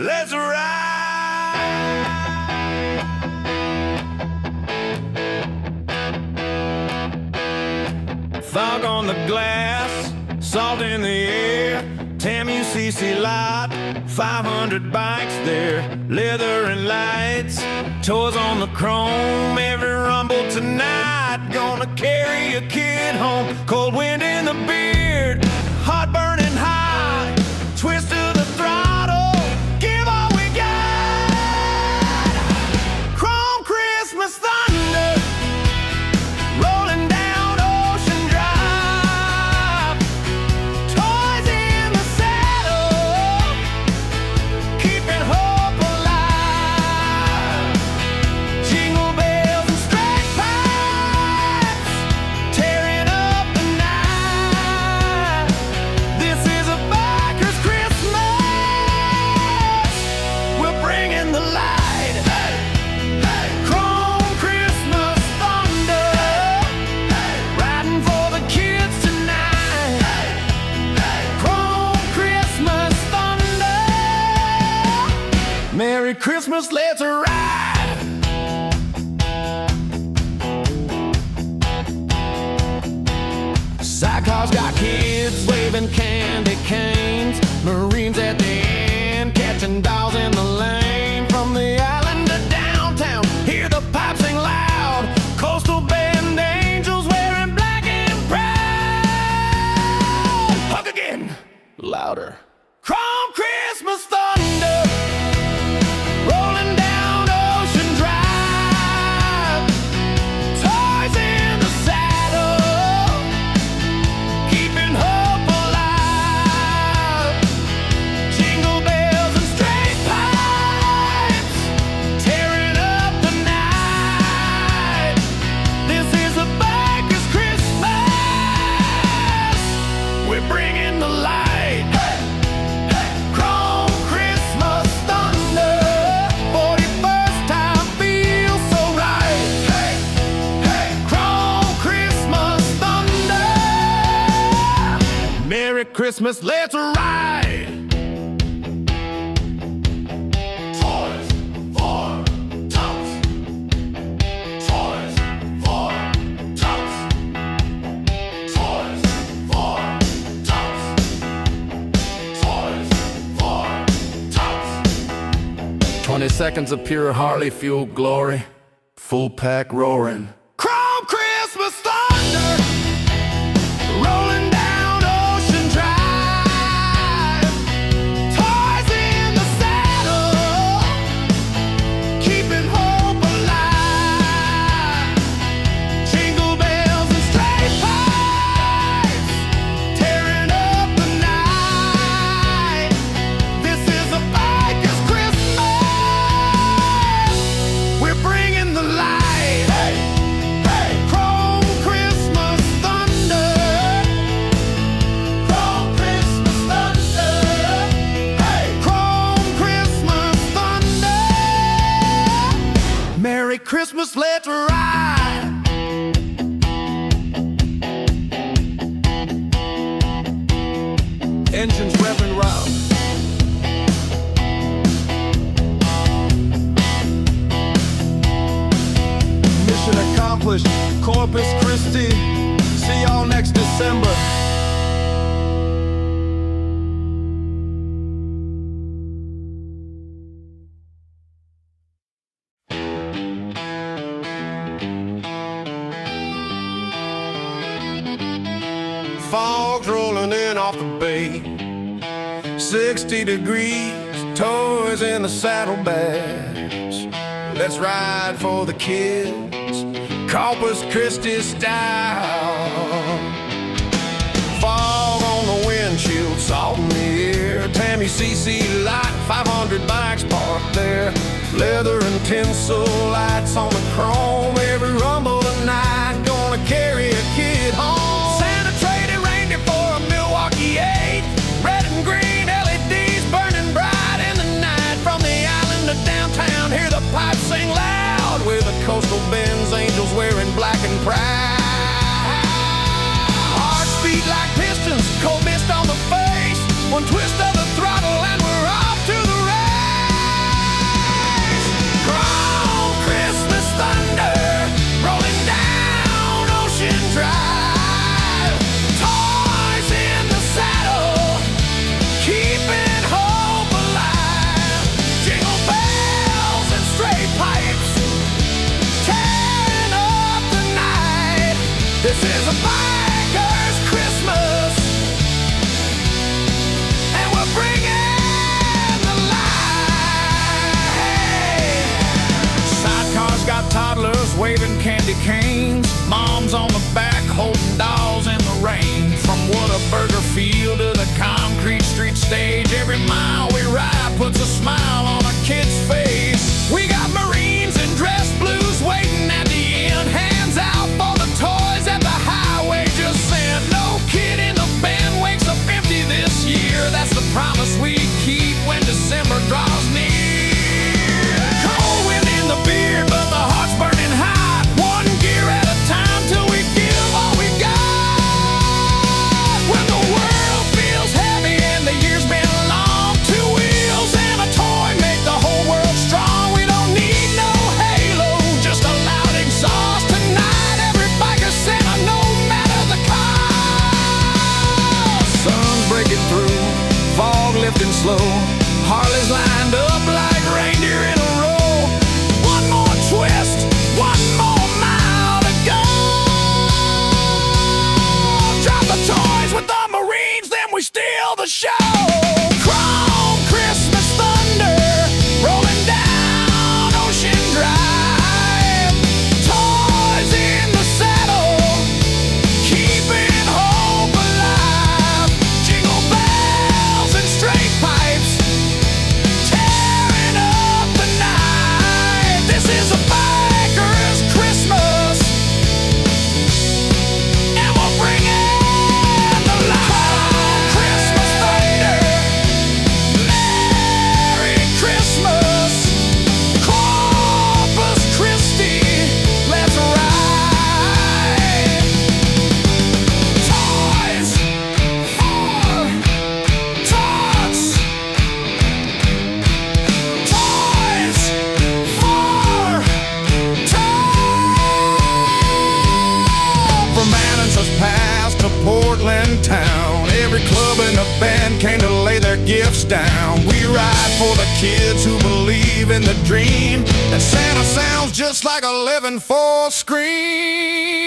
Let's ride. Fog on the glass, salt in the air. TAMU-CC lot, 500 bikes there. Leather and lights, toys on the chrome. Every rumble tonight, gonna carry a kid home. Cold wind in the beard, heart burning high. Twist to the throttle, give all we got. Chrome Christmas thunder, rolling down Ocean Drive. Toys in the saddle, keeping hope alive. Jingle bells and straight pipes, tearing up the night. This is a biker's Christmas, we're bringing the light. Chrome Christmas thunder, riding for the kids tonight. Chrome Christmas thunder, Merry Christmas, let's ride. Sidecars got kids waving candy canes. Marines at the end, catching dolls in the lane. From the island to downtown, hear the pipes sing loud. Coastal band angels wearing black and proud. Hug again, louder. Chrome Christmas thunder, rolling down Ocean Drive. Toys in the saddle, keeping hope alive. Jingle bells and straight pipes, tearing up the night. This is a biker's Christmas, we're bringing the light. Chrome Christmas thunder, 41st time feels so right. Chrome Christmas thunder, Merry Christmas, let's ride. Toys for Tots. Toys for Tots. Toys for Tots. Toys for Tots. 20 seconds of pure Harley fueled glory, full pack roaring. Chrome Christmas thunder, rolling down Ocean Drive. Toys in the saddle, keeping hope alive. Jingle bells and straight pipes, tearing up the night. This is a biker's Christmas, we're bringing the light. Chrome Christmas thunder, Chrome Christmas thunder, Chrome Christmas thunder, Merry Christmas, let's ride. Engines revving round. Mission accomplished, Corpus Christi. See y'all next December. Fog's rolling in off the bay, 60 degrees, toys in the saddlebags. Let's ride for the kids, Corpus Christi style. Fog on the windshield, salt in the air. TAMU-CC lot, 500 bikes parked there. Leather and tinsel lights on the chrome. Every rumble tonight, gonna carry a kid home. Santa traded reindeer for a Milwaukee 8. Red and green LEDs burning bright in the night. From the island to downtown, hear the pipes sing loud. With the coastal bends, angels wearing black and proud. Hearts beat like pistons, cold mist on the face. One twist of the throttle and we're off to the race. candy canes, moms on the back holding dolls in the rain. From Whataburger Field to the concrete street stage, every mile we ride puts a smile on a kid's face. We got Marines in dress blues waiting at the end, hands out for the toys at the highway just sent. No kid in the band wakes up empty this year. That's the promise we keep when December draws near. Cold wind in the beard, but the heart's burning hot. One gear at a time till we give all we got. When the world feels heavy and the year's been long, two wheels and a toy make the whole world strong. We don't need no halo, just a loud exhaust. Tonight every biker Santa, no matter the cost. Sun's breaking through, fog lifting slow, Harleys lined up like reindeer in a row. One more twist, one more mile to go. Drop the toys with the Marines, then we steal the show. Chrome Christmas thunder rolling down Ocean Drive. Toys in the saddle, keeping hope alive. Jingle bells and straight pipes, tearing up the night. This is a biker's Christmas, and we're bringing the light. Christmas thunder, Merry Christmas, Corpus Christi, let's ride. Toys for Tots, toys for Tots. From Manassas Pass to Portland town, every club in the band came to lay their gifts down. We ride for the kids who believe in the dream that Santa sounds just like a living full screen.